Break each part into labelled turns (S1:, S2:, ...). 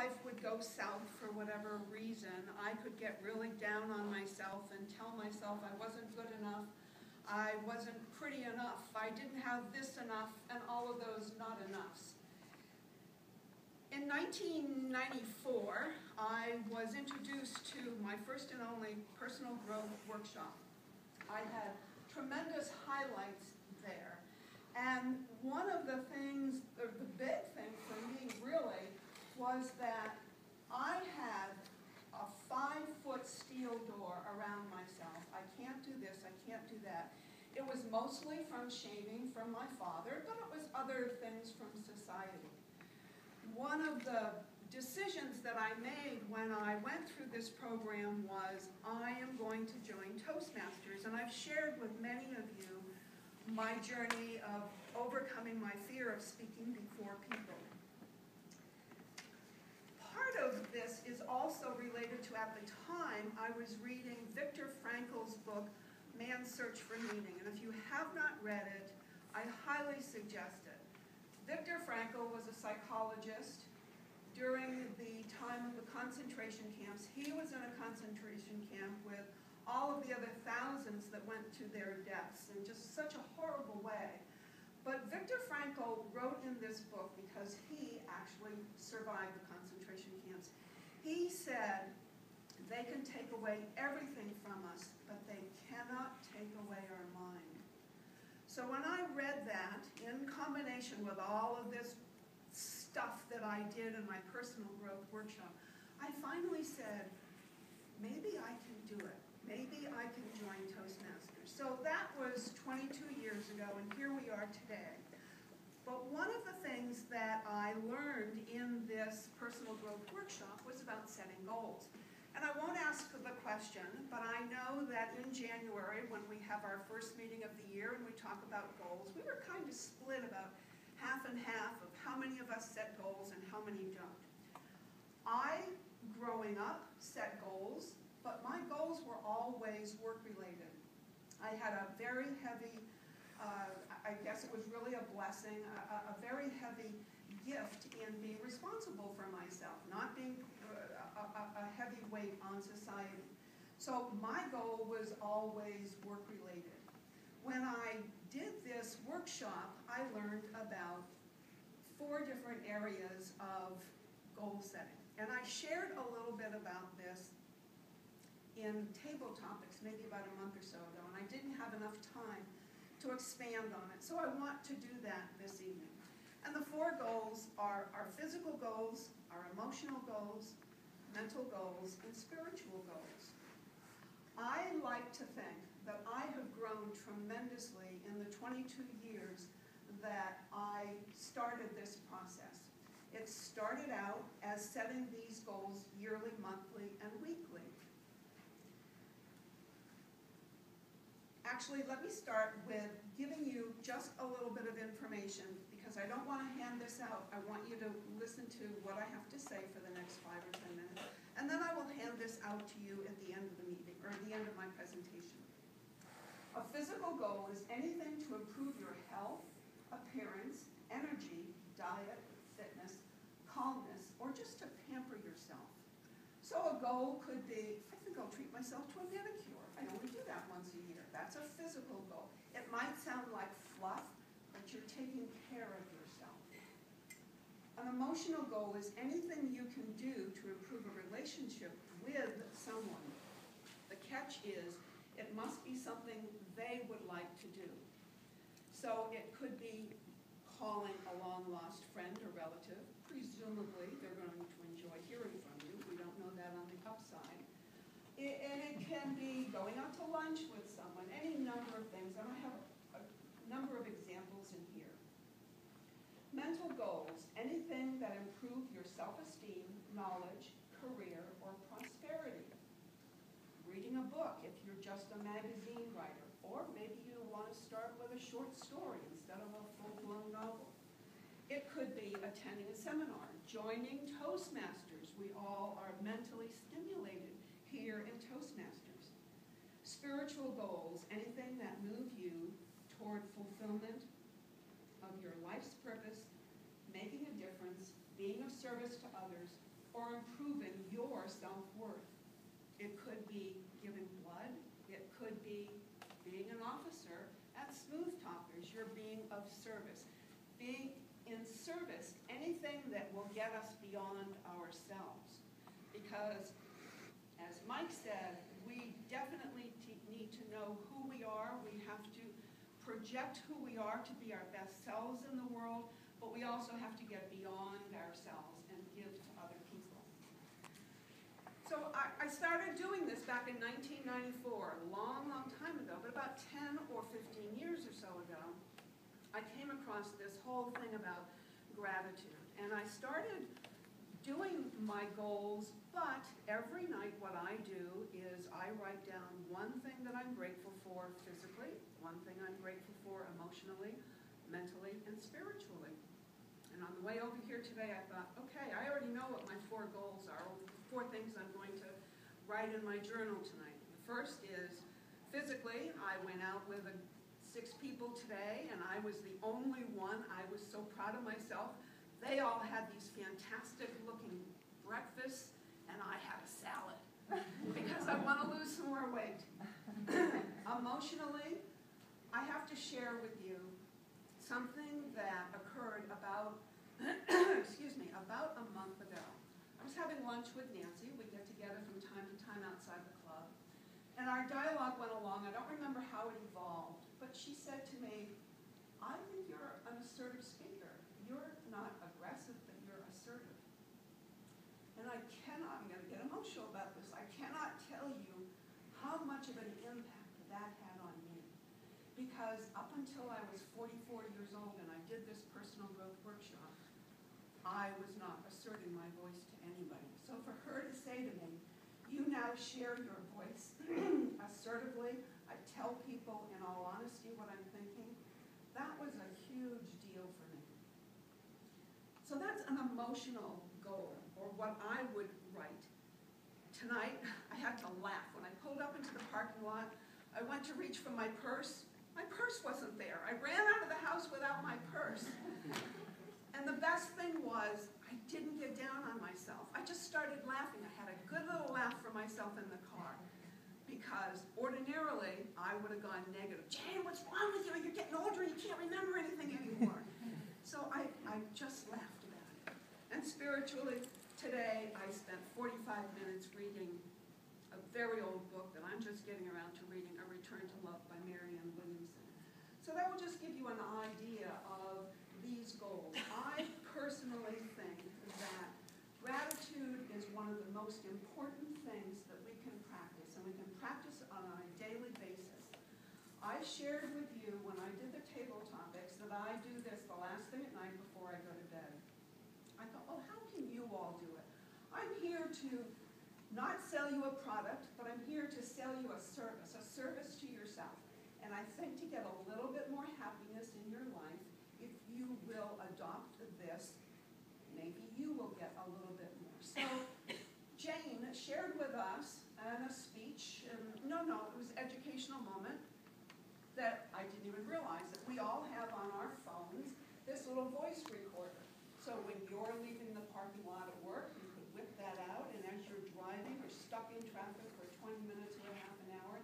S1: life would go south for whatever reason, I could get really down on myself and tell myself I wasn't good enough, I wasn't pretty enough, I didn't have this enough, and all of those not enoughs. In 1994, I was introduced to my first and only personal growth workshop. I had tremendous highlights there. And one of the things, or the big thing for me really, was that I had a 5-foot steel door around myself. I can't do this, I can't do that. It was mostly from shaming from my father, but it was other things from society. One of the decisions that I made when I went through this program was I am going to join Toastmasters, and I've shared with many of you my journey of overcoming my fear of speaking before people. Part of this is also related to, at the time, I was reading Viktor Frankl's book, Man's Search for Meaning, and if you have not read it, I highly suggest it. Viktor Frankl was a psychologist. During the time of the concentration camps, he was in a concentration camp with all of the other thousands that went to their deaths in just such a horrible way. But Viktor Frankl wrote in this book, because he actually survived the concentration camps, he said, they can take away everything from us, but they cannot take away our mind. So when I read that, in combination with all of this stuff that I did in my personal growth workshop, I finally said, maybe I can do it. Maybe I can join Toastmasters. So that was 22 years ago, and here we are today. But one of the things that I learned in this personal growth workshop was about setting goals. And I won't ask the question, but I know that in January, when we have our first meeting of the year and we talk about goals, we were kind of split about half and half of how many of us set goals and how many don't. I, growing up, set goals, but my goals were always work-related. I had a very heavy, I guess it was really a blessing, a very heavy gift in being responsible for myself, not being a heavy weight on society. So my goal was always work-related. When I did this workshop, I learned about 4 different areas of goal setting. And I shared a little bit about this in table topics maybe about a month or so ago, and I didn't have enough time to expand on it. So I want to do that this evening. And the 4 goals are our physical goals, our emotional goals, mental goals, and spiritual goals. I like to think that I have grown tremendously in the 22 years that I started this process. It started out as setting these goals yearly, monthly, and weekly. Actually, let me start with giving you just a little bit of information, because I don't want to hand this out. I want you to listen to what I have to say for the next 5 or 10 minutes, and then I will hand this out to you at the end of the meeting, or at the end of my presentation. A physical goal is anything to improve your health, appearance, energy, diet, fitness, calmness, or just to pamper yourself. So a goal could be, I think I'll treat myself to a manicure. I only do that once a year. That's a physical goal. It might sound like fluff, but you're taking care of yourself. An emotional goal is anything you can do to improve a relationship with someone. The catch is, it must be something they would like to do. So it could be calling a long-lost friend or relative. Presumably, they're going to enjoy hearing from you. We don't know that on the upside. And it can be going out to lunch with someone, any number of things. And I have a number of examples in here. Mental goals, anything that improve your self-esteem, knowledge, career, or prosperity. Reading a book if you're just a magazine writer, or maybe you want to start with a short story instead of a full-blown novel. It could be attending a seminar, joining Toastmasters. We all are mentally stimulated here in Toastmasters. Spiritual goals, anything that move you toward fulfillment of your life's purpose, making a difference, being of service to others, or improving your self-worth. It could be giving blood. It could be being an officer at Smooth Talkers. You're being of service. Being in service, anything that will get us beyond ourselves. Because, as Mike said, we definitely need to know who we are. We have to project who we are to be our best selves in the world, but we also have to get beyond ourselves and give to other people. So I started doing this back in 1994, a long, long time ago, but about 10 or 15 years or so ago, I came across this whole thing about gratitude. And I started doing my goals, but every night what I do is I write down one thing that I'm grateful for physically, one thing I'm grateful for emotionally, mentally, and spiritually. And on the way over here today, I thought, okay, I already know what my 4 goals are, the 4 things I'm going to write in my journal tonight. The first is physically, I went out with 6 people today, and I was the only one. I was so proud of myself. They all had these fantastic-looking breakfasts, and I had a salad because I want to lose some more weight. Emotionally, I have to share with you something that occurred about, about a month ago. I was having lunch with Nancy. We get together from time to time outside the club. And our dialogue went along. I don't remember how it evolved, but she said to me, I think you're an assertive speaker. You're not aggressive, but you're assertive. And I'm going to get emotional about this. I cannot tell you how much of an impact that had on me. Because up until I was 44 years old and I did this personal growth workshop, I was not asserting my voice to anybody. So for her to say to me, you now share your voice assertively, I tell people in all honesty what I'm thinking, that was a huge deal for me. So that's an emotional goal, or what I would write. Tonight, I had to laugh. When I pulled up into the parking lot, I went to reach for my purse. My purse wasn't there. I ran out of the house without my purse. And the best thing was, I didn't get down on myself. I just started laughing. I had a good little laugh for myself in the car. Because ordinarily, I would have gone negative. Jane, what's wrong with you? You're getting older. You can't remember anything anymore. So I just laughed about it. And spiritually, today, I spent 45 minutes reading a very old book that I'm just getting around to reading, A Return to Love by Marianne Williamson. So that will just give you an idea of these goals. I personally think that gratitude is one of the most important things that we can practice, and we can practice on a daily basis. I shared with you when I did the table topics that I do this the last thing at night before I go to bed. I thought, oh, how can you all do it? I'm here to not sell you a product, but I'm here to sell you a service to yourself. And I think to get a little bit more happiness in your life, if you will adopt this, maybe you will get a little bit more. So Jane shared with us in a speech, it was an educational moment, that I didn't even realize that we all have on our phones this little voice recorder. So when you're leaving the parking lot at work, you could whip that out, and as you're driving or stuck in traffic for 20 minutes or half an hour,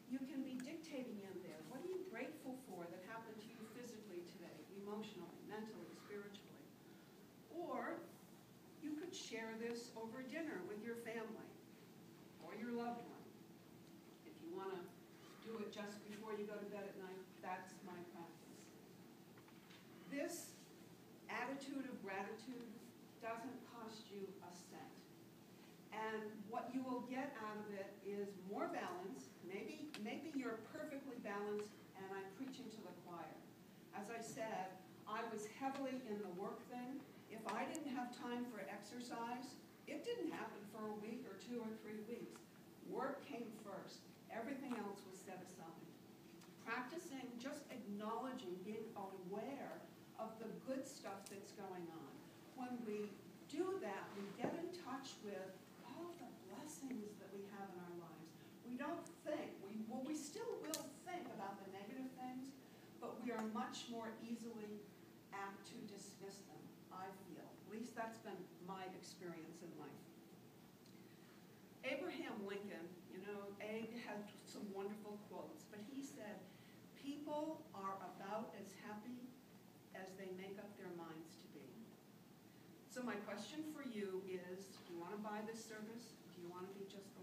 S1: you can be dictating in there. What are you grateful for that happened to you physically today, emotionally, mentally, spiritually? Or you could share this over dinner with your family or your loved one. If you want to do it just before you go to bed at night, that's my practice. This attitude of gratitude doesn't cost you a cent. And what you will get out of it is more balance. Maybe you're perfectly balanced and I'm preaching to the choir. As I said, I was heavily in the work thing. If I didn't have time for exercise, it didn't happen for a week or 2 or 3 weeks. Work came first. Everything else was set aside. Practicing, just acknowledging, being aware of the good stuff that's going on. When we do that, we get in touch with all the blessings that we have in our lives. We don't think, we still will think about the negative things, but we are much more easily apt to dismiss them, I feel. At least that's been my experience in life. Abraham Lincoln, you know, Abe had some wonderful quotes, but he said, people are about as happy as they make up their minds to be. So my question for you is, do you want to buy this service? Do you want to be just